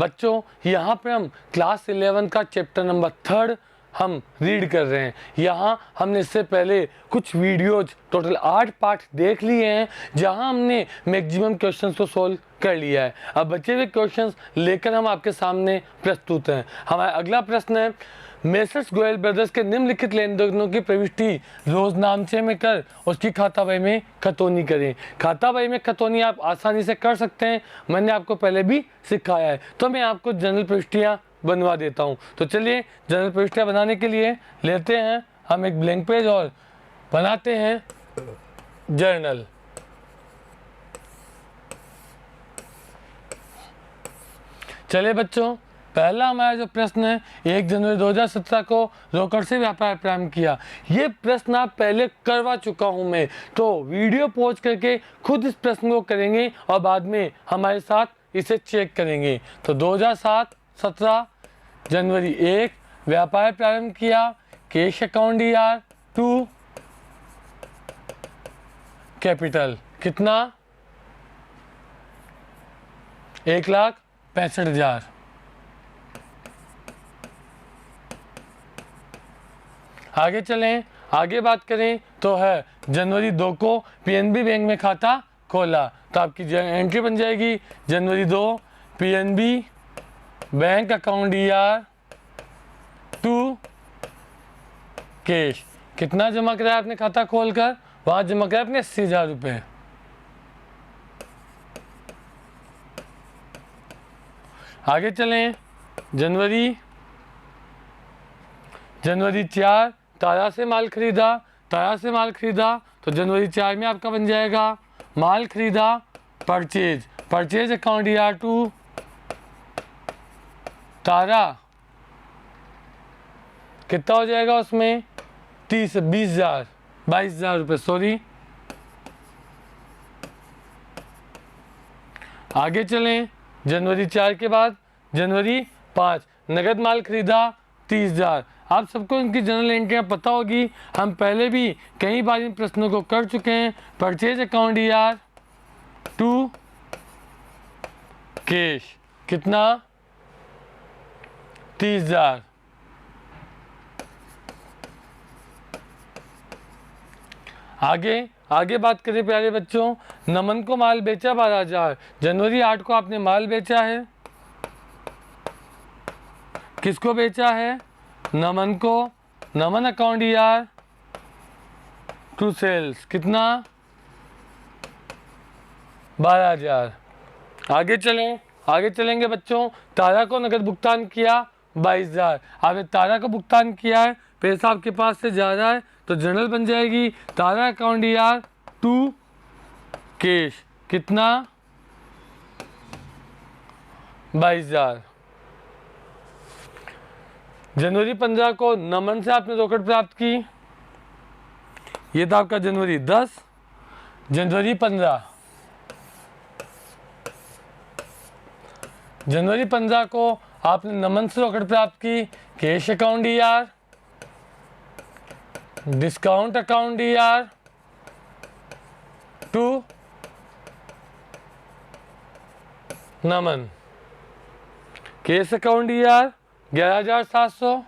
बच्चों यहाँ पे हम क्लास 11 का चैप्टर नंबर 3 हम रीड कर रहे हैं। यहाँ हमने इससे पहले कुछ वीडियोज टोटल 8 पार्ट देख लिए हैं, जहाँ हमने मैक्सिमम क्वेश्चंस को सोल्व कर लिया है। अब बचे हुए क्वेश्चंस लेकर हम आपके सामने प्रस्तुत हैं। हमारा अगला प्रश्न है, मेसर्स गोयल ब्रदर्स के निम्नलिखित लेन देनों की प्रविष्टि रोजनामचे में कर उसकी खाता बही में खतौनी करें। खाता बही में खतौनी आप आसानी से कर सकते हैं, मैंने आपको पहले भी सिखाया है। तो मैं आपको जनरल प्रविष्टियाँ बनवा देता हूँ। तो चलिए जनरल प्रविष्टियाँ बनाने के लिए लेते हैं हम एक ब्लैंक पेज और बनाते हैं जर्नल। चलिए बच्चों, पहला हमारा जो प्रश्न है, 1 जनवरी 2017 को रोकड़ से व्यापार प्रारंभ किया। ये प्रश्न आप पहले करवा चुका हूं मैं, तो वीडियो पॉज करके खुद इस प्रश्न को करेंगे और बाद में हमारे साथ इसे चेक करेंगे। तो 2017 जनवरी 1 व्यापार प्रारंभ किया, कैश अकाउंट ER 2 कैपिटल कितना 1,65,000। आगे चलें, आगे बात करें तो है जनवरी 2 को PNB बैंक में खाता खोला। तो आपकी एंट्री बन जाएगी जनवरी 2 PNB bank account ER 2 cash. कितना जमा कराया आपने खाता खोलकर? वहां जमा कराया आपने 80,000 रुपये। आगे चलें, जनवरी 4 तारा से माल खरीदा। तारा से माल खरीदा तो जनवरी 4 में आपका बन जाएगा माल खरीदा परचेज अकाउंट ER 2 तारा। कितना हो जाएगा उसमें 22,000 रुपये, सॉरी। आगे चलें, जनवरी 4 के बाद जनवरी 5 नगद माल खरीदा 30,000। आप सबको इनकी जनरल एंट्रियाँ पता होगी, हम पहले भी कई बार इन प्रश्नों को कर चुके हैं। परचेज अकाउंट ER 2 कैश कितना 30,000। आगे बात करें प्यारे बच्चों, नमन को माल बेचा 12,000। जनवरी 8 को आपने माल बेचा है, किसको बेचा है? नमन को। नमन अकाउंट ER 2 सेल्स कितना 12,000। आगे चलेंगे बच्चों, तारा को नगद भुगतान किया 22,000। आपने तारा को भुगतान किया है, पैसा आपके पास से जा रहा है, तो जनरल बन जाएगी तारा अकाउंट ER 2 कैश कितना 22,000। जनवरी 15 को नमन से आपने रोकड़ प्राप्त की, ये था आपका जनवरी 10। जनवरी 15 को आपने नमन से रोकड़ प्राप्त की, cash account ER discount account ER 2 Naman. Cash account ER 11,700,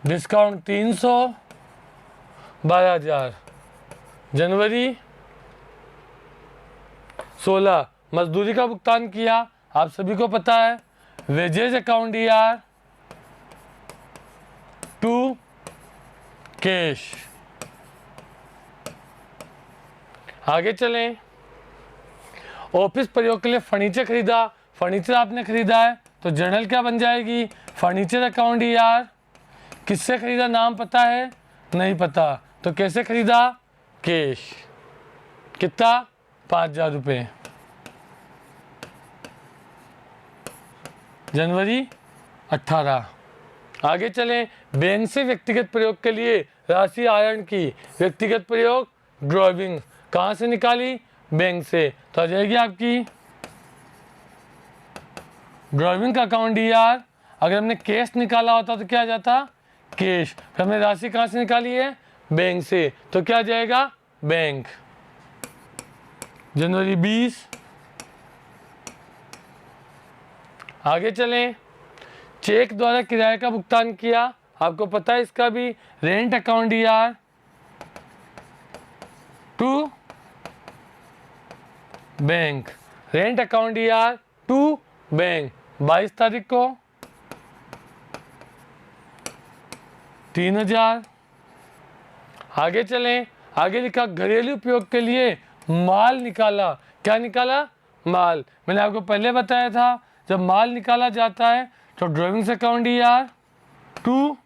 discount 300 12,000। जनवरी 16 मजदूरी का भुगतान किया, आप सभी को पता है, वेजेज अकाउंट ER 2 कैश। आगे चलें, ऑफिस प्रयोग के लिए फर्नीचर खरीदा। फर्नीचर आपने खरीदा है तो जर्नल क्या बन जाएगी? फर्नीचर अकाउंट ER किससे खरीदा, नाम पता है? नहीं पता, तो कैसे खरीदा? कैश कितना 5,000 रुपये। जनवरी 18। आगे चलें, बैंक से व्यक्तिगत प्रयोग के लिए राशि आहरण की। व्यक्तिगत प्रयोग ड्रॉइंग कहाँ से निकाली? बैंक से, तो आ जाएगी आपकी ड्रॉइंग का अकाउंट ER। अगर हमने कैश निकाला होता तो क्या आ जाता? कैश। फिर हमने राशि कहाँ से निकाली है? बैंक से, तो क्या आ जाएगा? बैंक। जनवरी 20 आगे चलें, चेक द्वारा किराए का भुगतान किया, आपको पता है इसका भी, rent account ER to bank, rent account ER to bank 22 तारीख को 3000। आगे चलें, आगे लिखा घरेलू उपयोग के लिए माल निकाला, क्या निकाला? माल। मैंने आपको पहले बताया था जब माल निकाला जाता है तो ड्राइविंग्स अकाउंट ER टू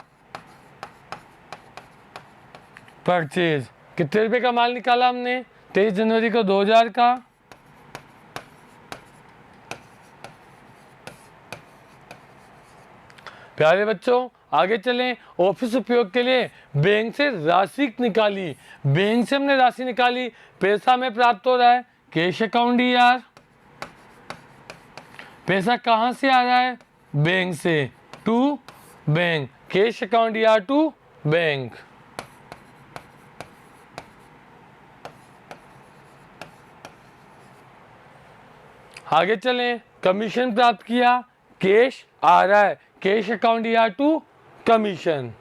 परचेज। कितने रुपए का माल निकाला हमने? 23 जनवरी को 2000 का। प्यारे बच्चों आगे चलें, ऑफिस उपयोग के लिए बैंक से राशि निकाली, बैंक से हमने राशि निकाली, पैसा में प्राप्त हो रहा है कैश अकाउंट ER, पैसा कहाँ से आ रहा है? बैंक से, to bank, cash account ER to bank. आगे चलें, कमीशन प्राप्त किया, कैश आ रहा है, cash account ER to commission.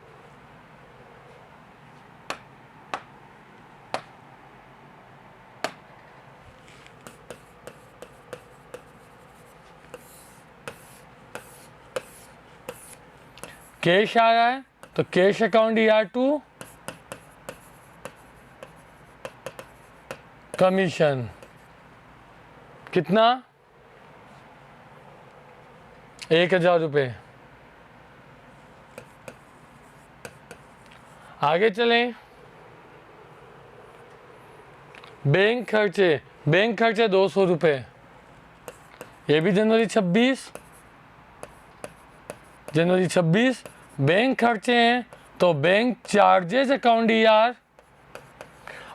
Cash आ रहा है तो cash account ER to commission. कितना? 1000 रुपये। आगे चलें, बैंक खर्चे, बैंक खर्चे 200 रुपये, ये भी जनवरी 26 बैंक खर्चे हैं तो बैंक चार्जेस अकाउंट ER।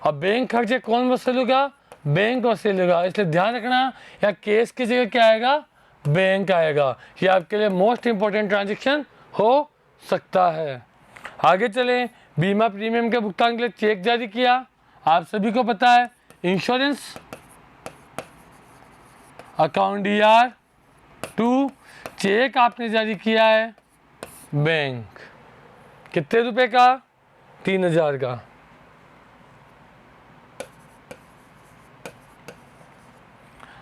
अब बैंक खर्चे कौन वसूलेगा? बैंक वसूलेगा, इसलिए ध्यान रखना या केस की जगह क्या आएगा? बैंक आएगा। ये आपके लिए मोस्ट इंपॉर्टेंट ट्रांजेक्शन हो सकता है। आगे चलें, बीमा प्रीमियम के भुगतान के लिए चेक जारी किया, आप सभी को पता है insurance account ER to cheque आपने जारी किया है बैंक, कितने रुपए का? 3000 का।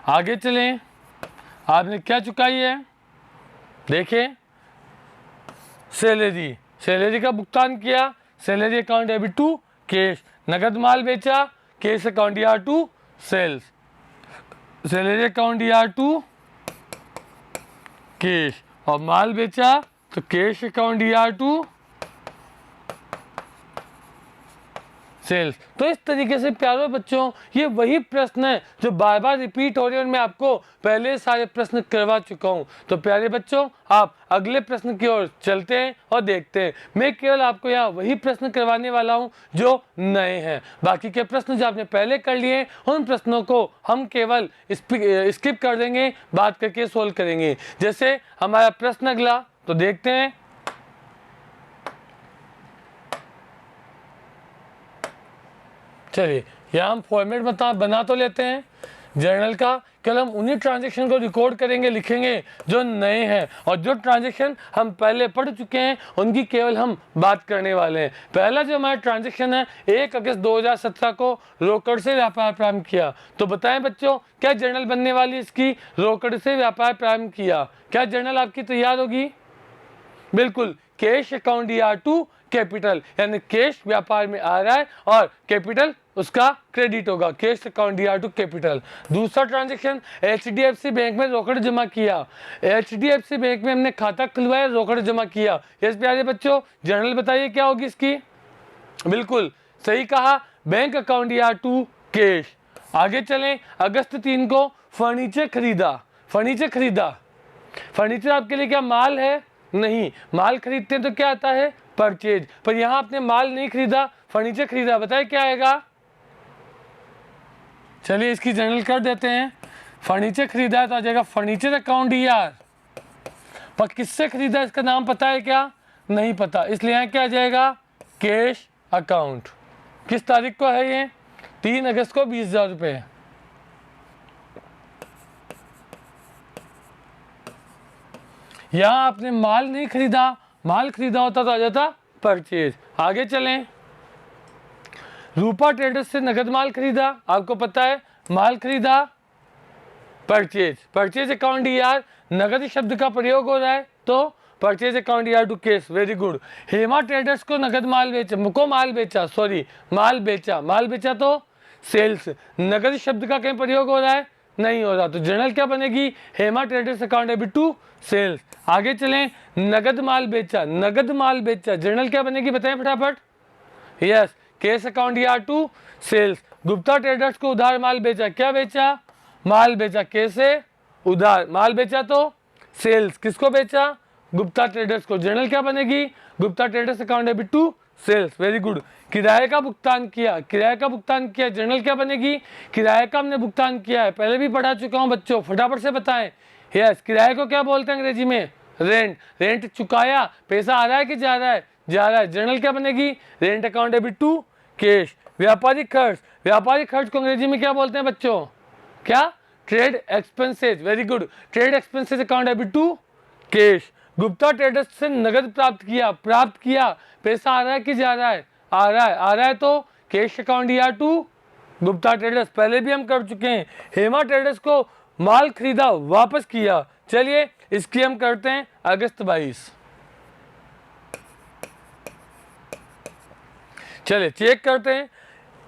आगे चलें, आपने क्या चुकाई है? देखें, सैलरी, सैलरी का भुगतान किया, salary account debit to cash, नगद माल बेचा, cash account ER to sales, salary account ER to cash, और माल बेचा तो cash account ER to sales. तो इस तरीके से प्यारे बच्चों ये वही प्रश्न है जो बार बार रिपीट हो रहे हैं और मैं आपको पहले सारे प्रश्न करवा चुका हूं। तो प्यारे बच्चों आप अगले प्रश्न की ओर चलते हैं और देखते हैं। मैं केवल आपको यहाँ वही प्रश्न करवाने वाला हूं जो नए हैं, बाकी के प्रश्न जो आपने पहले कर लिए उन प्रश्नों को हम केवल स्किप कर देंगे, बात करके सोल्व करेंगे। जैसे हमारा प्रश्न अगला, तो देखते हैं। चलिए यहाँ हम फॉर्मेट बना तो लेते हैं जर्नल का, केवल हम उन्हीं ट्रांजेक्शन को रिकॉर्ड करेंगे, लिखेंगे जो नए हैं, और जो ट्रांजेक्शन हम पहले पढ़ चुके हैं उनकी केवल हम बात करने वाले हैं। पहला जो हमारा ट्रांजेक्शन है 1 अगस्त 2017 को रोकड़ से व्यापार प्रारंभ किया। तो बताएं बच्चों क्या जर्नल बनने वाली इसकी? रोकड़ से व्यापार प्रारंभ किया। क्या जर्नल आपकी तैयार होगी? बिल्कुल, cash account ER to capital, यानी कैश व्यापार में आ रहा है और कैपिटल उसका क्रेडिट होगा, cash account ER to capital. दूसरा ट्रांजैक्शन HDFC बैंक में रोकड़ जमा किया, HDFC बैंक में हमने खाता खुलवाया, रोकड़ जमा किया। यस प्यारे बच्चों, जर्नल बताइए क्या होगी इसकी? बिल्कुल सही कहा, bank account ER to cash. आगे चलें, अगस्त 3 को फर्नीचर खरीदा, फर्नीचर खरीदा। फर्नीचर आपके लिए क्या माल है? नहीं, माल खरीदते हैं तो क्या आता है? परचेज। पर यहां आपने माल नहीं खरीदा, फर्नीचर खरीदा, बताए क्या आएगा? चलिए इसकी जर्नल कर देते हैं। फर्नीचर खरीदा है तो आ जाएगा फर्नीचर अकाउंट ER। पर किससे खरीदा इसका नाम पता है क्या? नहीं पता, इसलिए यहाँ क्या आ जाएगा? Cash account. किस तारीख को है ये? 3 अगस्त को 20,000 रुपये। यहाँ आपने माल नहीं खरीदा, माल खरीदा होता तो आ जाता परचेज। आगे चलें, रूपा ट्रेडर्स से नगद माल खरीदा, आपको पता है माल खरीदा परचेज, परचेज अकाउंट डीआर, नगद शब्द का प्रयोग हो रहा है तो purchase account DR to cash, very good. Hema traders को नगद माल बेचा, माल बेचा, सॉरी माल बेचा, माल बेचा तो सेल्स, नगद शब्द का कहीं प्रयोग हो रहा है, नहीं हो रहा, तो जर्नल क्या बनेगी, Hema traders account debit to sales. आगे चलें, नगद माल बेचा, नगद माल बेचा, जर्नल क्या बनेगी बताएं फटाफट, yes cash account DR to sales. Gupta traders को उधार माल बेचा, क्या बेचा, माल बेचा, कैसे, उधार, माल बेचा तो सेल्स, किसको बेचा, गुप्ता ट्रेडर्स को, जर्नल क्या बनेगी, Gupta traders account debit to sales, very good. किराए का भुगतान किया, किराए का भुगतान किया, जर्नल क्या बनेगी, किराए का हमने भुगतान किया है, पहले भी पढ़ा चुका हूं बच्चों, फटाफट से बताएं, यस किराए को क्या बोलते हैं अंग्रेजी में, रेंट, रेंट चुकाया, पैसा आ रहा है कि जा रहा है, जा रहा है, जर्नल क्या बनेगी, rent account debit to cash. व्यापारिक खर्च, व्यापारिक खर्च को अंग्रेजी में क्या बोलते हैं बच्चों, क्या, trade expenses, very good, trade expenses account debit to cash. Gupta traders से नगद प्राप्त किया, प्राप्त किया, पैसा आ रहा है कि जा रहा है, आ रहा है, आ रहा है तो cash account DR to Gupta traders, पहले भी हम कर चुके हैं। हेमा ट्रेडर्स को माल खरीदा वापस किया, चलिए इसकी हम करते हैं अगस्त 22, चलिए चेक करते हैं।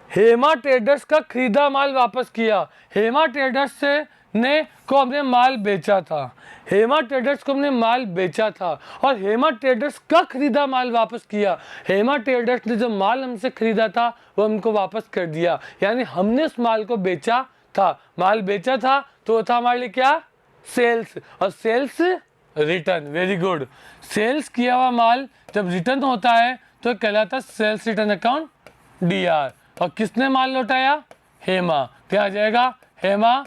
हेमा ट्रेडर्स का खरीदा माल वापस किया, हेमा ट्रेडर्स से ने को हमने माल बेचा था, हेमा ट्रेडर्स को हमने माल बेचा था, और हेमा ट्रेडर्स का खरीदा माल वापस किया, हेमा ट्रेडर्स ने जो माल हमसे खरीदा था वो हमको वापस कर दिया, यानी हमने उस माल को बेचा था, माल बेचा था तो वो था हमारे लिए क्या, सेल्स, और sales return, very good. Sales किया हुआ माल जब रिटर्न होता है तो कहलाता सेल्स रिटर्न अकाउंट डीआर, और किसने माल लौटाया, हेमा, क्या आ जाएगा, हेमा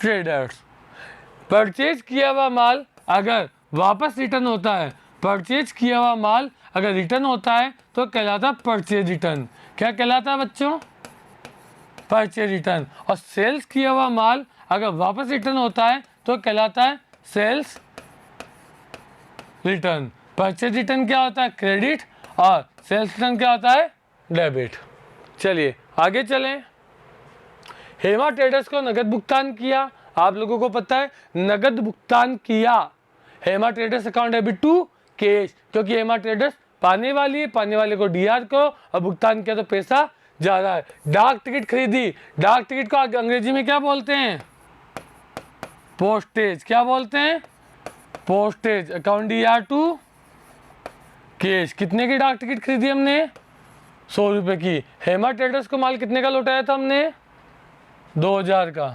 ट्रेडर्स। परचेज किया हुआ माल अगर वापस रिटर्न होता है, परचेज किया हुआ माल अगर रिटर्न होता है तो कहलाता परचेज रिटर्न, क्या कहलाता है बच्चों, परचेज रिटर्न। और सेल्स किया हुआ माल अगर वापस रिटर्न होता है तो कहलाता है सेल्स रिटर्न। परचेज रिटर्न क्या होता है, क्रेडिट, और सेल्स रिटर्न क्या होता है, डेबिट। चलिए आगे चलें, हेमा ट्रेडर्स को नगद भुगतान किया, आप लोगों को पता है नगद भुगतान किया, Hema traders account debit to cash, क्योंकि हेमा ट्रेडर्स पाने वाली है, पाने वाले को डीआर को, और भुगतान किया तो पैसा जा रहा है। डाक टिकट खरीदी, डाक टिकट को अंग्रेजी में क्या बोलते हैं, पोस्टेज, क्या बोलते हैं, postage account DR to cash. कितने की डाक टिकट खरीदी हमने, 100 रुपये की। हेमा ट्रेडर्स को माल कितने का लौटाया था हमने, 2000 का।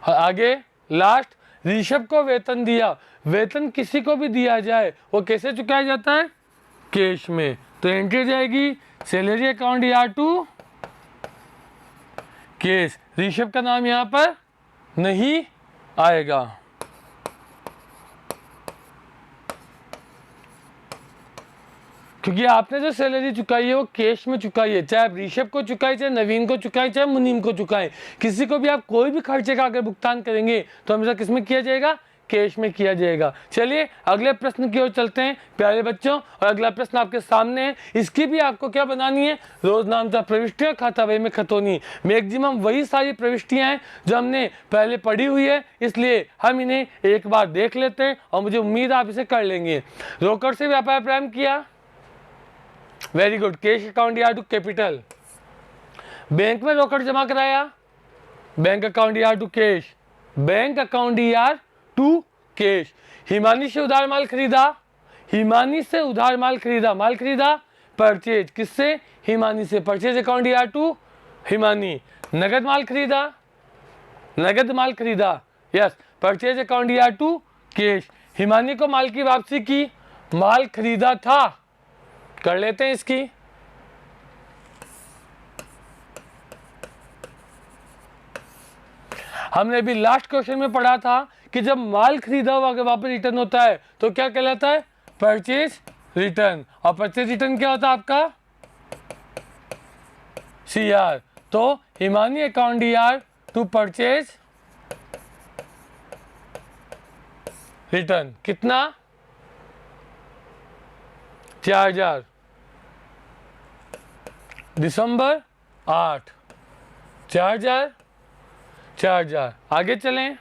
आगे लास्ट, ऋषभ को वेतन दिया, वेतन किसी को भी दिया जाए वो कैसे चुकाया जाता है, कैश में, तो एंट्री जाएगी salary account DR to cash, Rishabh का नाम यहाँ पर नहीं आएगा। क्योंकि आपने जो सैलरी चुकाई है वो कैश में चुकाई है, चाहे आप ऋषभ को चुकाए, चाहे नवीन को चुकाए, चाहे मुनीम को चुकाए, किसी को भी आप कोई भी खर्चे का अगर भुगतान करेंगे तो हमेशा किस में किया जाएगा, कैश में किया जाएगा। चलिए अगले प्रश्न की ओर चलते हैं प्यारे बच्चों, और अगला प्रश्न आपके सामने है, इसकी भी आपको क्या बनानी है, रोज नामता प्रविष्टियां खाता बही में खतौनी। मैक्सिमम वही सारी प्रविष्टियां हैं जो हमने पहले पढ़ी हुई है, इसलिए हम इन्हें एक बार देख लेते हैं और मुझे उम्मीद आप इसे कर लेंगे। रोकड़ से व्यापार प्रारंभ किया, very good, cash account DR to capital. Bank में रोकड़ जमा कराया, bank account DR to cash, bank account DR to cash. Himani से उधार माल खरीदा, हिमानी से उधार माल खरीदा, माल खरीदा परचेज, किससे, हिमानी से, purchase account DR to Himani. नगद माल खरीदा, नगद माल खरीदा, yes, purchase account DR to cash. Himani को माल की वापसी की, माल खरीदा था, कर लेते हैं इसकी। हमने अभी लास्ट क्वेश्चन में पढ़ा था कि जब माल खरीदा हुआ अगर वापस रिटर्न होता है तो क्या कहलाता है, परचेज रिटर्न। और परचेज रिटर्न क्या होता है आपका, सीआर। तो Himani account DR to purchase return कितना 4000 दिसंबर 8 4000 आगे चलें।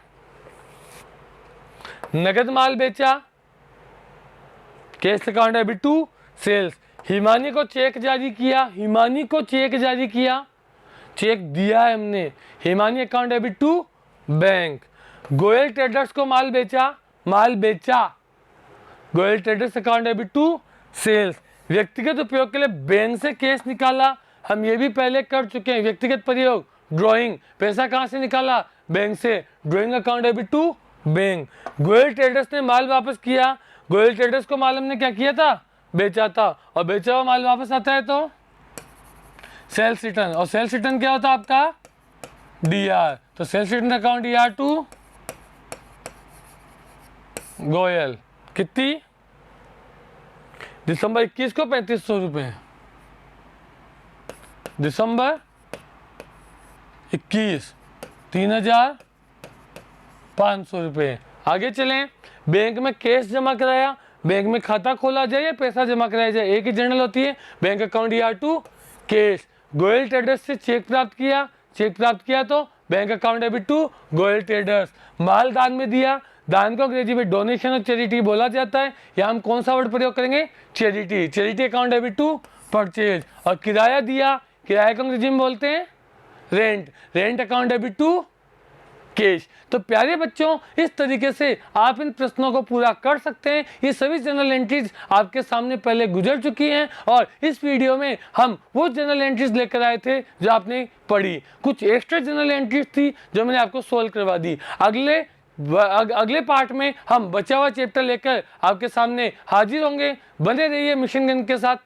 नगद माल बेचा cash account debit to sales. Himani को चेक जारी किया चेक दिया है हमने। Himani account debit to bank. Goyal traders को माल बेचा Goyal traders account debit to sales. व्यक्तिगत उपयोग के लिए बैंक से कैश निकाला, हम ये भी पहले कर चुके हैं। व्यक्तिगत प्रयोग ड्राइंग, पैसा कहाँ से निकाला बैंक से, drawing account debit to bank. Goyal traders ने माल वापस किया, गोयल ट्रेडर्स को माल हमने क्या किया था, बेचा था, और बेचा हुआ माल वापस आता है तो सेल्स रिटर्न। और सेल्स रिटर्न क्या होता है आपका DR। तो sales return account DR to Goyal कितनी दिसंबर 21 को 3500 रुपये, दिसंबर 21 3500 रुपये। आगे चलें। बैंक में कैश जमा कराया, बैंक में खाता खोला जाए या पैसा जमा कराया जाए, एक ही जर्नल होती है। Bank account DR to cash. Goyal traders से चेक प्राप्त किया तो bank account debit to Goyal traders. माल दान में दिया, दान को अंग्रेजी में डोनेशन और चैरिटी बोला जाता है। यहाँ हम कौन सा वर्ड प्रयोग करेंगे, charity account debit to purchase. और किराया दिया, किराए को अंग्रेजी में बोलते हैं rent account debit to cash. तो प्यारे बच्चों, इस तरीके से आप इन प्रश्नों को पूरा कर सकते हैं। ये सभी जनरल एंट्रीज आपके सामने पहले गुजर चुकी हैं और इस वीडियो में हम वो जनरल एंट्रीज लेकर आए थे जो आपने पढ़ी। कुछ एक्स्ट्रा जनरल एंट्रीज थी जो मैंने आपको सोल्व करवा दी। अगले पार्ट में हम बचा हुआ चैप्टर लेकर आपके सामने हाजिर होंगे। बने रहिए मिशन गन के साथ।